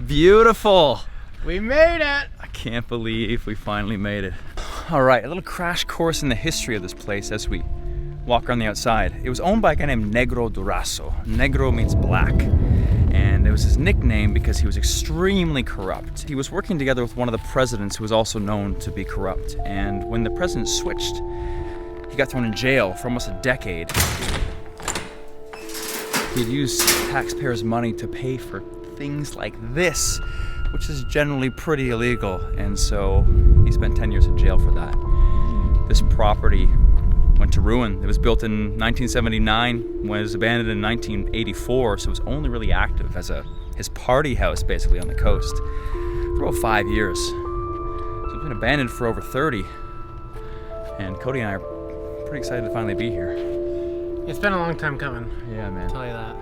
Beautiful. We made it. I can't believe we finally made it. All right, a little crash course in the history of this place as we walk around the outside. It was owned by a guy named Negro Durazo. Negro means black. And it was his nickname because he was extremely corrupt. He was working together with one of the presidents who was also known to be corrupt. And when the president switched, he got thrown in jail for almost a decade. He'd used taxpayers' money to pay for things like this, which is generally pretty illegal. And so he spent 10 years in jail for that. This property went to ruin. It was built in 1979, when it was abandoned in 1984, so it was only really active as his party house basically on the coast for about 5 years. So it's been abandoned for over 30, and Cody and I are pretty excited to finally be here. It's been a long time coming. Yeah, man. I'll tell you that.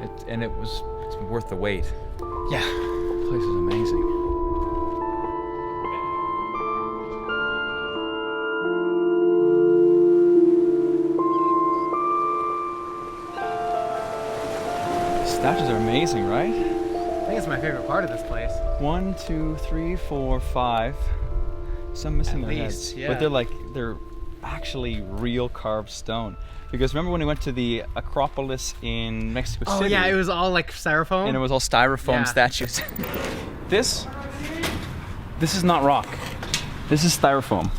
It's worth the wait. Yeah. The place is amazing. Statues are amazing, right? I think it's my favorite part of this place. 1, 2, 3, 4, 5. Some missing their heads. Yeah. But they're actually real carved stone. Because remember when we went to the Acropolis in Mexico City? Oh yeah, it was all like styrofoam. And it was all styrofoam statues. This is not rock. This is styrofoam.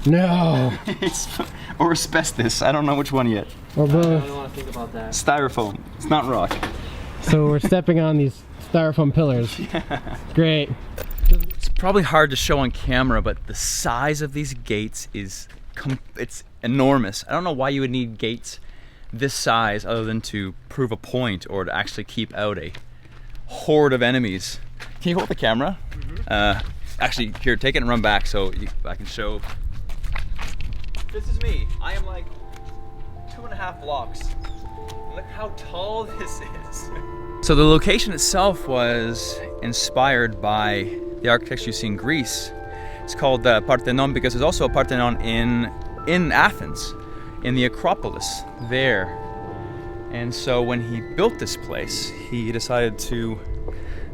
No. Or asbestos. I don't know which one yet. Or both. I don't want to think about that. Styrofoam. It's not rock. So we're stepping on these styrofoam pillars. Yeah. Great. It's probably hard to show on camera, but the size of these gates is it's enormous. I don't know why you would need gates this size other than to prove a point or to actually keep out a horde of enemies. Can you hold the camera? Mm-hmm. Actually, here, take it and run back so I can show. This is me. I am like 2.5 blocks. Look how tall this is. So the location itself was inspired by the architecture you see in Greece. It's called Parthenon because there's also a Parthenon in Athens, in the Acropolis there. And so when he built this place, he decided to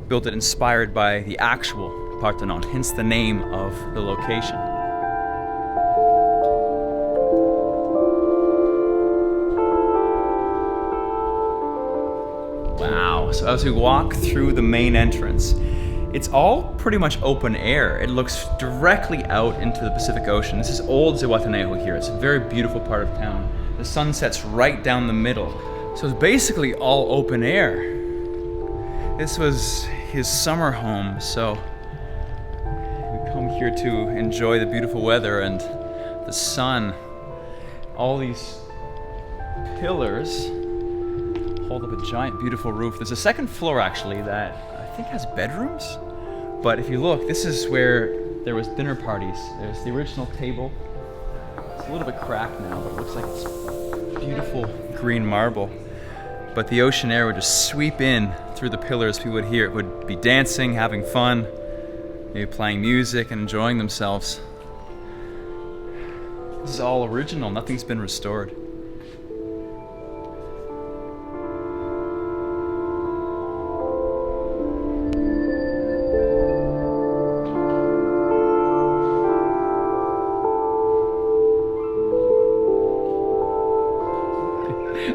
build it inspired by the actual Parthenon, hence the name of the location. Wow, so as we walk through the main entrance, it's all pretty much open air. It looks directly out into the Pacific Ocean. This is old Zihuatanejo here. It's a very beautiful part of town. The sun sets right down the middle. So it's basically all open air. This was his summer home, so we come here to enjoy the beautiful weather and the sun. All these pillars hold up a giant, beautiful roof. There's a second floor actually that I think has bedrooms, but if you look, this is where there was dinner parties. There's the original table. It's a little bit cracked now, but it looks like it's beautiful green marble. But the ocean air would just sweep in through the pillars. People would be dancing, having fun, maybe playing music and enjoying themselves. This is all original, nothing's been restored.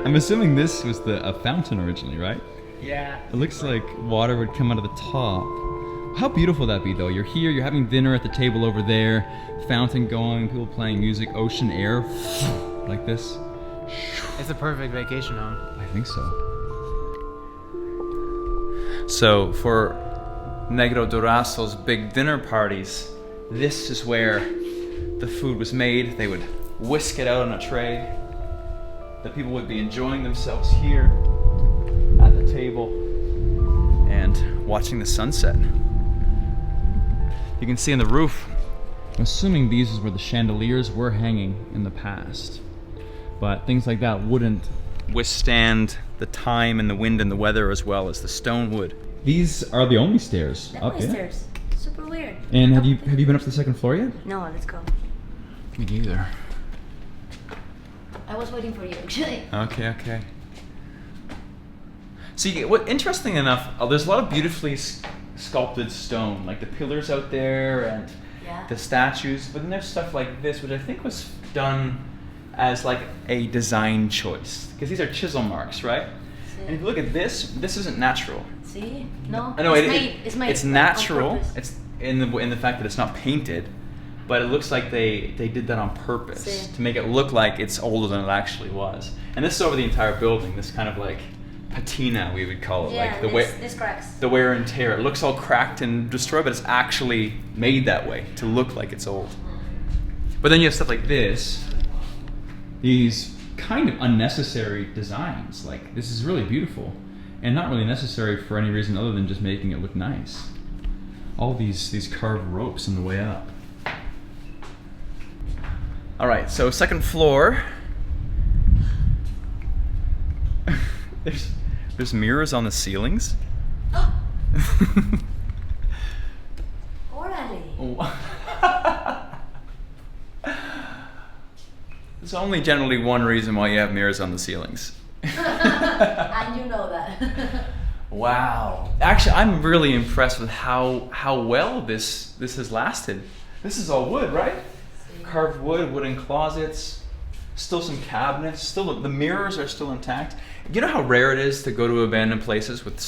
I'm assuming this was a fountain originally, right? Yeah. It looks like water would come out of the top. How beautiful that'd be though. You're here, you're having dinner at the table over there, fountain going, people playing music, ocean air, like this. It's a perfect vacation home. I think so. So for Negro Durazo's big dinner parties, this is where the food was made. They would whisk it out on a tray. The people would be enjoying themselves here at the table and watching the sunset. You can see on the roof, I'm assuming these is where the chandeliers were hanging in the past. But things like that wouldn't withstand the time and the wind and the weather as well as the stone would. These are the only stairs up here. Stairs. Super weird. And have you been up to the second floor yet? No, let's go. Me neither. I was waiting for you actually. Okay. See, what interesting enough, there's a lot of beautifully sculpted stone, like the pillars out there and Yeah. the statues. But then there's stuff like this, which I think was done as like a design choice, because these are chisel marks, right? See? And if you look at this isn't natural. See? No. No, it's made. It's made. It's like, natural. on purpose. It's in the fact that it's not painted, but it looks like they did that on purpose See? to make it look like it's older than it actually was. And this is over the entire building. This kind of like patina, we would call it, Yeah, like the this cracks. the wear and tear. It looks all cracked and destroyed, but it's actually made that way to look like it's old. But then you have stuff like this, these kind of unnecessary designs. Like this is really beautiful and not really necessary for any reason other than just making it look nice. All these carved ropes on the way up. All right, so second floor. There's mirrors on the ceilings. Orale. There's only generally one reason why you have mirrors on the ceilings. And you know that. Wow. Actually, I'm really impressed with how well this has lasted. This is all wood, right? Carved wood, wooden closets, still some cabinets, still the mirrors are still intact. You know how rare it is to go to abandoned places with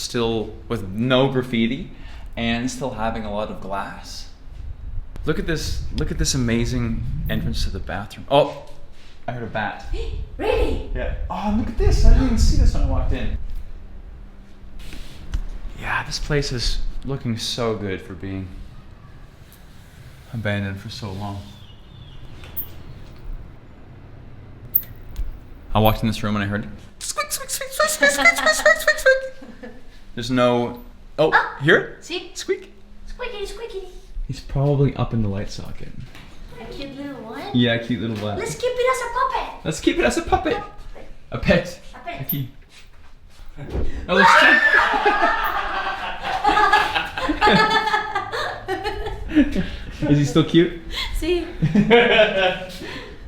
no graffiti and still having a lot of glass. Look at this amazing entrance to the bathroom. Oh, I heard a bat. Really? Yeah. Oh, look at this. I didn't even see this when I walked in. Yeah, this place is looking so good for being abandoned for so long. I walked in this room and I heard squeak, squeak, squeak, squeak, squeak, squeak, squeak, squeak, squeak, squeak. There's no. Oh, Ah. hear it? See? Squeak. Squeaky, squeaky. He's probably up in the light socket. A cute little one. Yeah, cute little lad. Let's keep it as a puppet. Let's keep it as a puppet. A pet. A pet. A key. Oh, there's two. Is he still cute? See?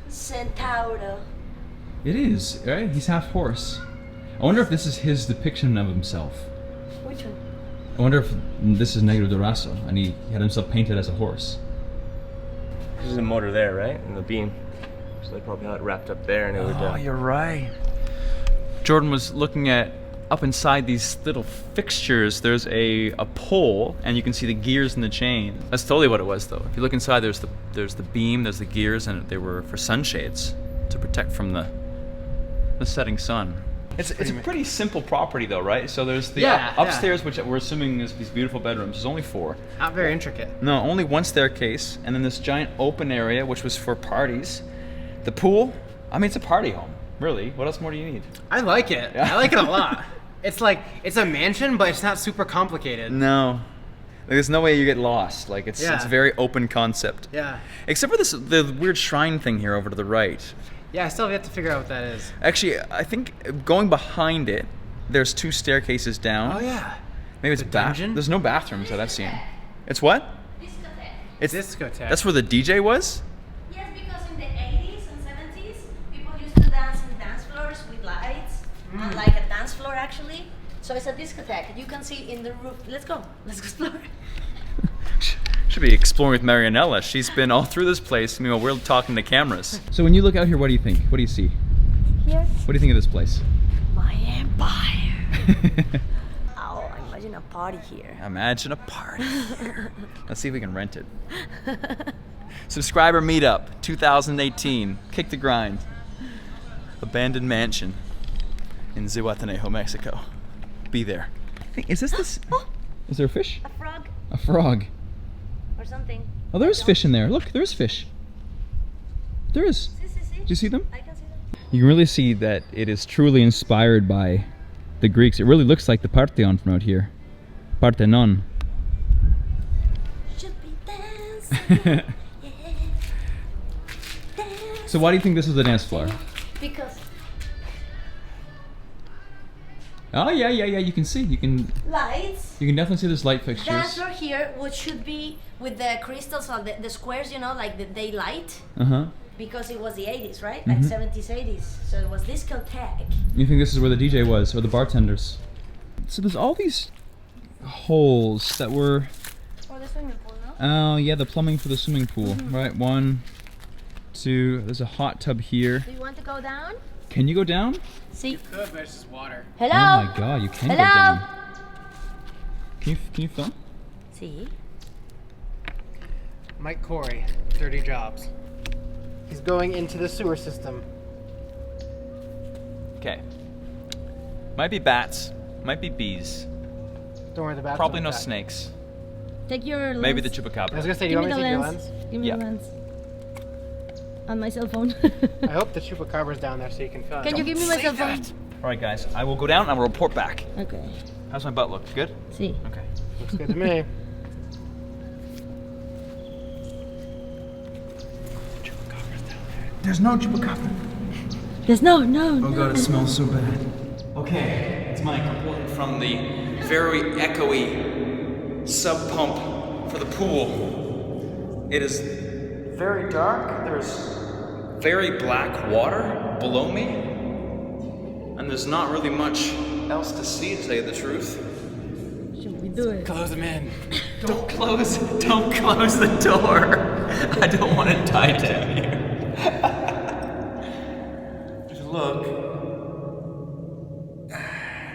Centauro. It is, right? He's half horse. I wonder if this is his depiction of himself. Which one? I wonder if this is Negro Durazo and he had himself painted as a horse. There's a motor there, right? In the beam. So they probably had it wrapped up there and it would... Oh, you're right. Jordan was looking at up inside these little fixtures. There's a pole, and you can see the gears in the chain. That's totally what it was, though. If you look inside, there's the beam, there's the gears, and they were for sunshades to protect from the setting sun. It's a pretty simple property, though, right? So there's the upstairs, which we're assuming is these beautiful bedrooms. There's only 4. Not very intricate. No, only one staircase, and then this giant open area, which was for parties. The pool, I mean, it's a party home, really. What else more do you need? I like it. I like it a lot. It's like, it's a mansion, but it's not super complicated. No. Like, there's no way you get lost. Like, it's a very open concept. Yeah. Except for the weird shrine thing here over to the right. Yeah, I still have yet to figure out what that is. Actually, I think going behind it, there's 2 staircases down. Oh, yeah. Maybe it's a dungeon? There's no bathrooms that I've seen. It's what? Discotheque. It's Discotheque. That's where the DJ was? Yes, because in the 80s and 70s, people used to dance in dance floors with lights, and like a dance floor actually. So it's a discotheque. You can see in the roof. Let's go. Let's explore. Should be exploring with Mariannela. She's been all through this place. Meanwhile, we're talking to cameras. So when you look out here, what do you think? What do you see? Here, What do you think of this place? my empire. Oh, imagine a party here. Imagine a party here. Let's see if we can rent it. Subscriber meetup 2018. Kick the grind. Abandoned mansion in Zihuatanejo, Mexico. Be there. Hey, is this? Is there a fish? A frog A frog. or something. Oh, there's fish in there. Look, there's fish. There is. See. Do you see them? I can see them. You can really see that it is truly inspired by the Greeks. It really looks like the Parthenon from out here. Partenon. Should be dancing. So why do you think this is the dance floor? Because Oh yeah, you can see. You can lights. definitely see there's light Dance fixtures. floor here, which should be with the crystals or the squares, you know, like the daylight. Uh-huh. Because it was the 80s, right? Like 70s, 80s. So it was discotheque. You think this is where the DJ was, or the bartenders? So there's all these holes that were. For the swimming pool, no? Oh yeah, the plumbing for the swimming pool. Right, 1, 2. There's a hot tub here. Do you want to go down? Can you go down? See. Good, but it's just water. Hello. Oh my god, you can go down. Can you film? See. Mike Corey, Dirty Jobs. He's going into the sewer system. Okay. Might be bats. Might be bees. Don't worry, the bats. Probably no aren't that. snakes. Take your lens. Maybe the I was chupacabra. gonna say, do you Give want me me the to take your lens. lens? Give me Yeah. the lens. On my cell phone. I hope the chupacabra's down there so you can film. Can you give me my cell phone? All right, guys. I will go down and I will report back. Okay. How's my butt look? Good? See. Okay. Looks good to me. There's no chupacabra. There's no. Oh god, it smells so bad. Okay, it's Mike reporting from the very echoey sub pump for the pool. It is very dark. There's very black water below me, and there's not really much else to see, to tell you the truth. Should we do it? Close them in. Don't close the door. I don't want to die down here. Just look.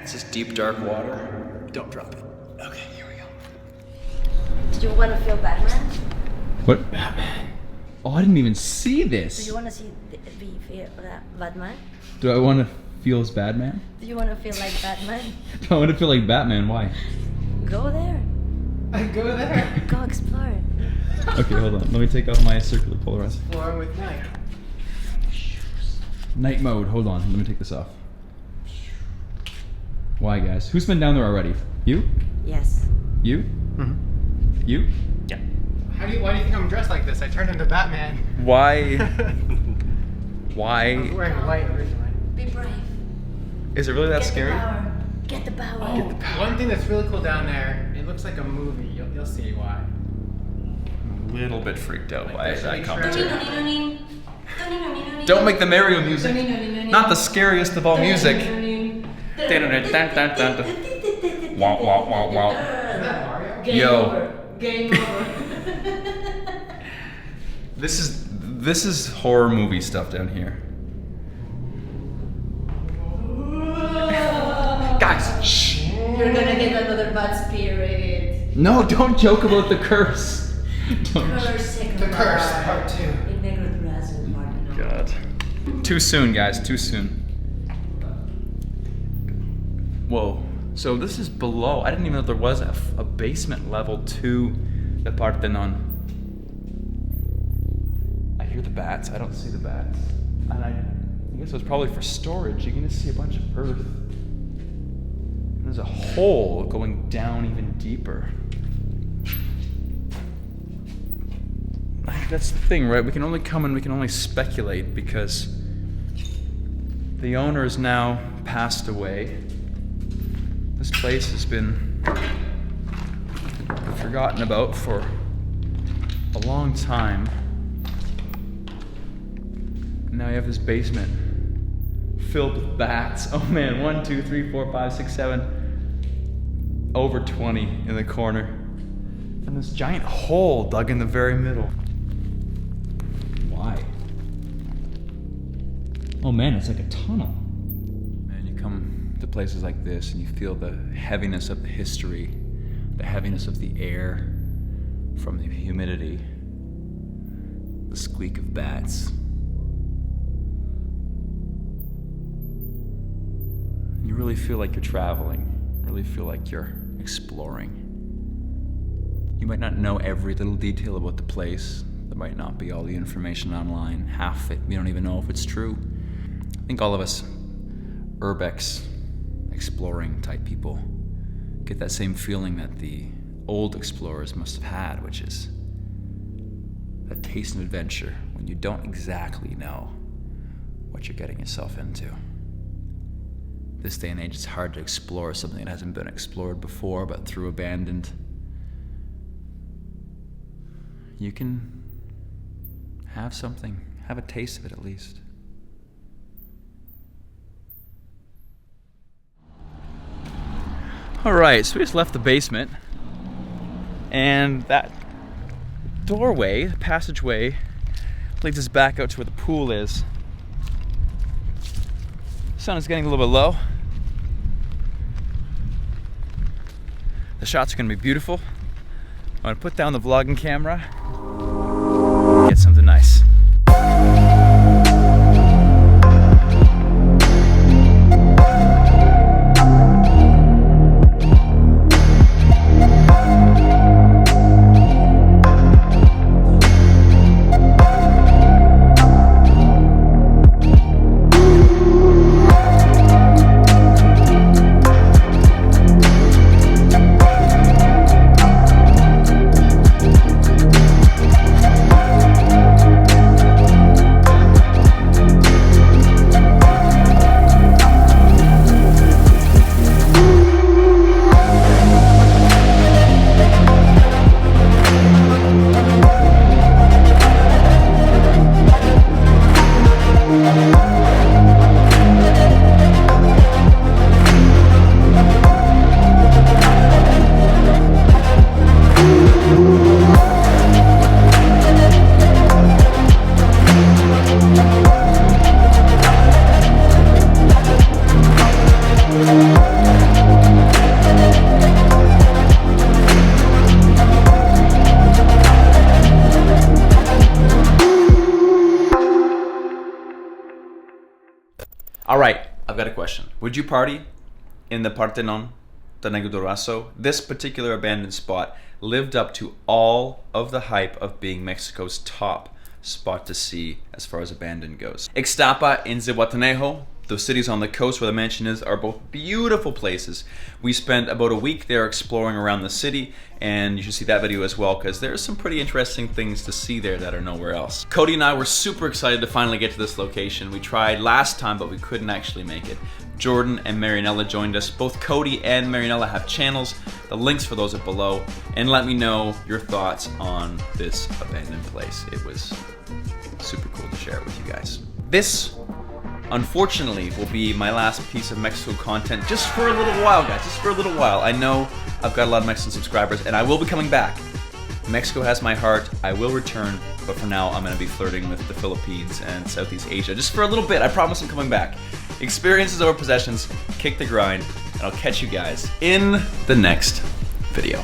It's just deep, dark water. Don't drop it. Okay, here we go. Do you want to feel Batman? What? Batman. Oh, I didn't even see Do this. you want to see feel Batman? Do I want to feel as Batman? Do you want to feel like Batman? Do I want to feel like Batman? Why? Go there. Go there. Go explore. Okay, hold on. Let me take off my circular polarizer. Exploring with Mike. Night mode. Hold on. Let me take this off. Why, guys? Who's been down there already? You? Yes. You? Mm-hmm. You? Yeah. Why do you think I'm dressed like this? I turned into Batman. Why? I was Why? wearing white originally. Be brave. Is it really that Get scary? the power. Get the power. Oh, one thing that's really cool down there, it looks like a movie. You'll see why. I'm a little bit freaked out by Like, that make commentary. Don't Don't make the Mario music. Not the scariest of all music. Wah, wah, wah, wah. Is that Mario? Yo. Game over. This is horror movie stuff down here. Guys, shh. You're gonna get another bad spirit. No, don't joke about the curse. Don't. The Curse, Part 2. In Negro Durazo, Parthenon. God. Too soon, guys. Too soon. Whoa. So this is below. I didn't even know there was a basement level to the Parthenon. I hear the bats. I don't see the bats. And I guess it was probably for storage. You're gonna see a bunch of earth. And there's a hole going down even deeper. That's the thing, right? We can only come and we can only speculate because the owner has now passed away. This place has been forgotten about for a long time. Now you have this basement filled with bats. Oh man, 1, 2, 3, 4, 5, 6, 7. Over 20 in the corner. And this giant hole dug in the very middle. Why? Oh man, it's like a tunnel. Man, you come to places like this and you feel the heaviness of the history, the heaviness of the air from the humidity, the squeak of bats. You really feel like you're traveling, really feel like you're exploring. You might not know every little detail about the place. There might not be all the information online. Half it, we don't even know if it's true. I think all of us urbex, exploring type people, get that same feeling that the old explorers must have had, which is that taste of adventure when you don't exactly know what you're getting yourself into. This day and age, it's hard to explore something that hasn't been explored before, but through abandoned. You can have something, have a taste of it at least. Alright, so we just left the basement, and that doorway, passageway, leads us back out to where the pool is. Sun is getting a little bit low. The shots are going to be beautiful. I'm going to put down the vlogging camera, get something nice. Alright, I've got a question. Would you party in the Partenon, the Negro Durazo? This particular abandoned spot lived up to all of the hype of being Mexico's top spot to see as far as abandoned goes. Ixtapa and Zihuatanejo, those cities on the coast where the mansion is, are both beautiful places. We spent about a week there exploring around the city, and you should see that video as well because there's some pretty interesting things to see there that are nowhere else. Cody and I were super excited to finally get to this location. We tried last time, but we couldn't actually make it. Jordan and Mariannela joined us. Both Cody and Mariannela have channels. The links for those are below. And let me know your thoughts on this abandoned place. It was super cool to share it with you guys. This, unfortunately, will be my last piece of Mexico content just for a little while, guys, just for a little while. I know I've got a lot of Mexican subscribers, and I will be coming back. Mexico has my heart. I will return, but for now, I'm going to be flirting with the Philippines and Southeast Asia just for a little bit. I promise I'm coming back. Experiences over possessions, kick the grind, and I'll catch you guys in the next video.